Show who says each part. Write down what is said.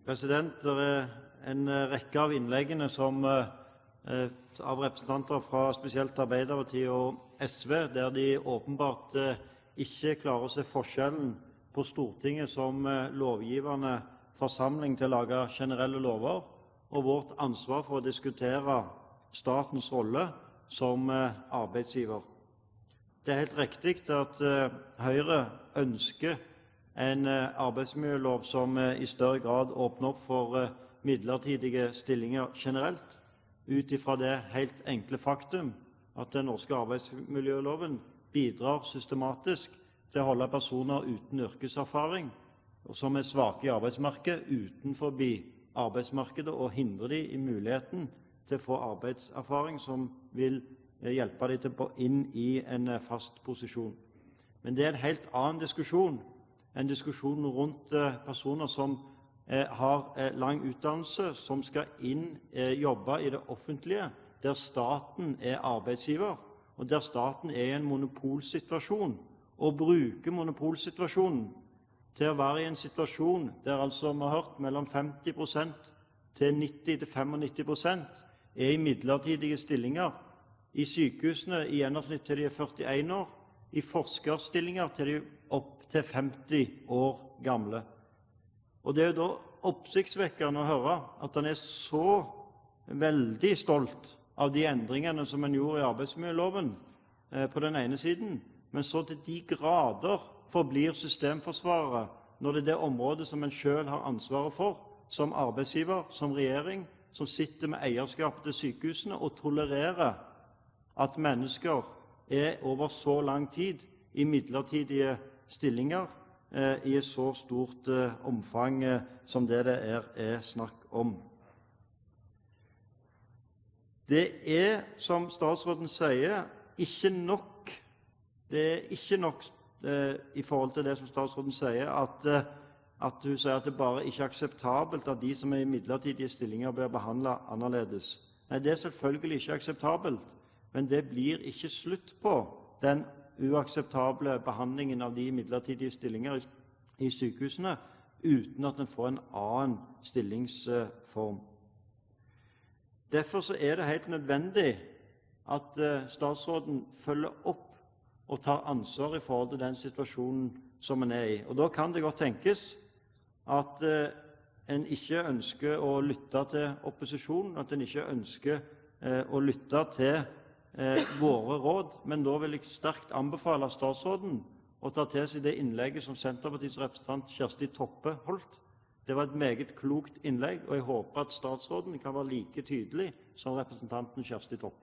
Speaker 1: Det er en rekke av innleggene av representanter fra spesielt Arbeiderpartiet og SV, der de åpenbart ikke klarer å se forskjellen på Stortinget som lovgivende forsamling til å lage generelle lover, og vårt ansvar for å diskutere statens rolle som arbeidsgiver. Det er helt riktig at Høyre ønsker en arbeidsmiljølov som i større grad åpner opp for midlertidige stillinger generelt, ut ifra det helt enkle faktum at den norske arbeidsmiljøloven bidrar systematisk til å holde personer uten yrkeserfaring og som er svake i arbeidsmarkedet utenfor arbeidsmarkedet, og hindre dem i muligheten til å få arbeidserfaring som vil hjelpe dem inn i en fast posisjon. Men det er en helt annen diskusjon enn diskusjonen rundt personer som har lang utdannelse, som skal jobbe i det offentlige, der staten er arbeidsgiver, og der staten er i en monopolsituasjon, og bruker monopolsituasjonen til å være i en situasjon der altså vi har hørt mellom 50% til 90-95% er i midlertidige stillinger, i sykehusene i gjennomsnitt til de er 41 år, i forskerstillinger til de er opp til 50 år gamle. Og det er jo da oppsiktsvekkende å høre at han er så veldig stolt av de endringene som han gjorde i arbeidsmiljøloven på den ene siden, men så til de grader forblir systemforsvarere når det er det området som en selv har ansvaret for, som arbeidsgiver, som regjering, som sitter med eierskapet til sykehusene og tolererer at mennesker er over så lang tid i midlertidige stillinger i et så stort omfang som det er snakk om. Det er, som statsråden sier, ikke nok. Det er ikke nok i forhold til det som statsråden sier, at hun sier at det bare ikke er akseptabelt at de som er i midlertidige stillinger blir behandlet annerledes. Nei, det er selvfølgelig ikke akseptabelt, men det blir ikke slutt på den uakseptable behandlingen av de midlertidige stillinger i sykehusene uten at en får en annen stillingsform. Derfor så er det helt nødvendig at statsråden følger opp og tar ansvar i forhold til den situasjonen som en er i. Og da kan det godt tenkes at en ikke ønsker å lytte til opposisjonen, at en ikke ønsker å lytte til våre råd, men da vil jeg sterkt anbefale statsråden å ta til seg det innlegget som Senterpartiets representant Kjersti Toppe holdt. Det var et meget klokt innlegg, og jeg håper at statsråden kan være like tydelig som representanten Kjersti Toppe.